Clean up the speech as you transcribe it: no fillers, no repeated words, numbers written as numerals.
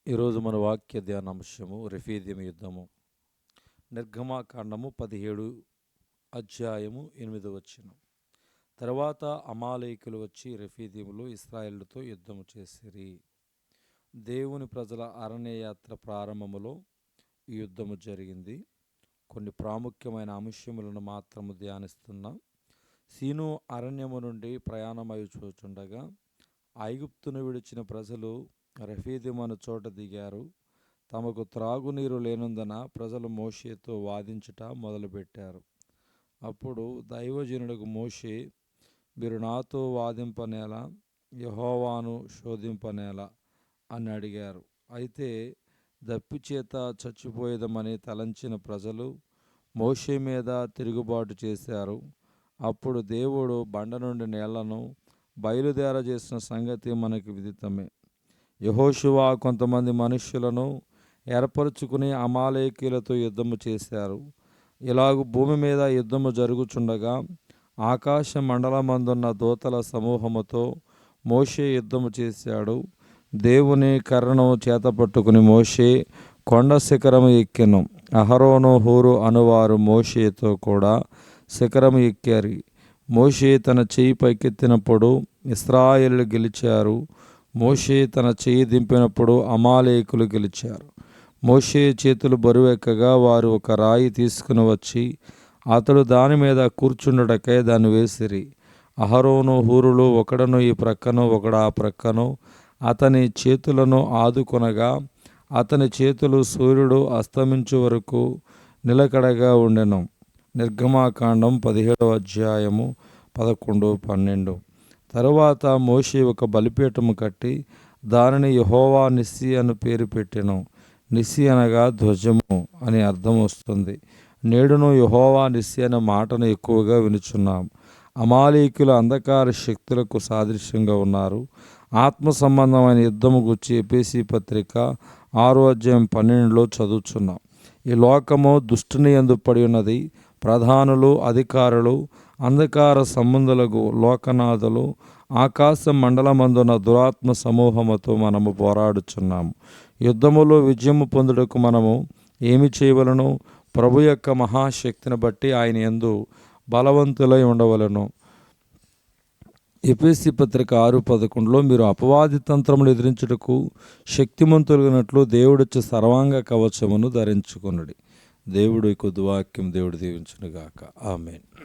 ఈరోజు మన వాక్య ధ్యానాంశము రెఫీదీం యుద్ధము. నిర్గమాకాండము 17 అధ్యాయము 8 తర్వాత అమాలేకులు వచ్చి రెఫీదీములో ఇశ్రాయేలుతో యుద్ధము చేసిరి. దేవుని ప్రజల అరణ్యయాత్ర ప్రారంభములో ఈ యుద్ధము జరిగింది. కొన్ని ప్రాముఖ్యమైన అంశములను మాత్రము ధ్యానిస్తున్నాం. సీను అరణ్యము నుండి ప్రయాణమై చూచుండగా ఐగుప్తును విడిచిన ప్రజలు రెఫీదీం అను చోట దిగారు. తమకు త్రాగునీరు లేనందున ప్రజలు మోషేతో వాదించుట మొదలుపెట్టారు. అప్పుడు దైవజనులకు మోషే, మీరు నాతో వాదింపనేలా, యెహోవాను శోధింపనేలా అని అడిగారు. అయితే దప్పిచేత చచ్చిపోయేదమని తలంచిన ప్రజలు మోషే మీద తిరుగుబాటు చేశారు. అప్పుడు దేవుడు బండ నుండి నీళ్లను బయలుదేరజేసిన సంగతి మనకు విదితమే. యెహోషువ కొంతమంది మనుష్యులను ఏర్పరచుకుని అమాలేకీయులతో యుద్ధము చేశారు. ఇలాగు భూమి మీద యుద్ధము జరుగుచుండగా ఆకాశ మండలమందున్న దూతల సమూహముతో మోషే యుద్ధము చేశాడు. దేవుని కర్రను చేతపట్టుకుని మోషే కొండ శిఖరము ఎక్కెను. అహరోను హూరు అనువారు మోషేతో కూడా శిఖరము ఎక్కారు. మోషే తన చెయ్యి పైకెత్తినప్పుడు ఇశ్రాయేలు గెలిచారు. మోషే తన చెయ్యి దింపినప్పుడు అమాలేకులు గెలిచారు. మోషే చేతులు బరువెక్కగా వారు ఒక రాయి తీసుకుని వచ్చి అతడు దాని మీద కూర్చుండుటకై దాన్ని వేసిరి. అహరోను హూరులు ఒకడను ఈ ప్రక్కను ఒకడు ఆ ప్రక్కను అతని చేతులను ఆదుకొనగా అతని చేతులు సూర్యుడు అస్తమించు వరకు నిలకడగా ఉండెను. నిర్గమాకాండం 17 అధ్యాయము 11, 12. తరువాత మోషే ఒక బలిపీఠము కట్టి దానిని యెహోవా నిస్సి అని పేరు పెట్టెను. నిస్సి అనగా ధ్వజము అని అర్థం వస్తుంది. నేడును యెహోవా నిస్సి అనే మాటను ఎక్కువగా వినుచున్నాం. అమాలేకీయుల అంధకార శక్తులకు సాదృశ్యంగా ఉన్నారు. ఆత్మ సంబంధమైన యుద్ధము గురించి ఎఫెసీ పత్రిక 6 అధ్యాయం 12లో చదువుచున్నాం. ఈ లోకము దుష్టుని యందు పడి ఉన్నది. ప్రధానులు, అధికారులు, అంధకార సంబంధులకు లోకనాథులు, ఆకాశ మండలమందున దురాత్మ సమూహముతో మనము పోరాడుచున్నాము. యుద్ధములో విజయము పొందుటకు మనము ఏమి చేయవలను? ప్రభు యొక్క మహాశక్తిని బట్టి ఆయన యందు బలవంతులై ఉండవలను. ఎఫెసీ పత్రిక 6:11లో మీరు అపవాది తంత్రములు ఎదిరించుటకు శక్తిమంతులుగినట్లు దేవుడిచ్చే సర్వాంగ కవచమును ధరించుకొనుడి. దేవుడి కొద్ది వాక్యం దేవుడు దీవించునుగాక. ఆమేన్.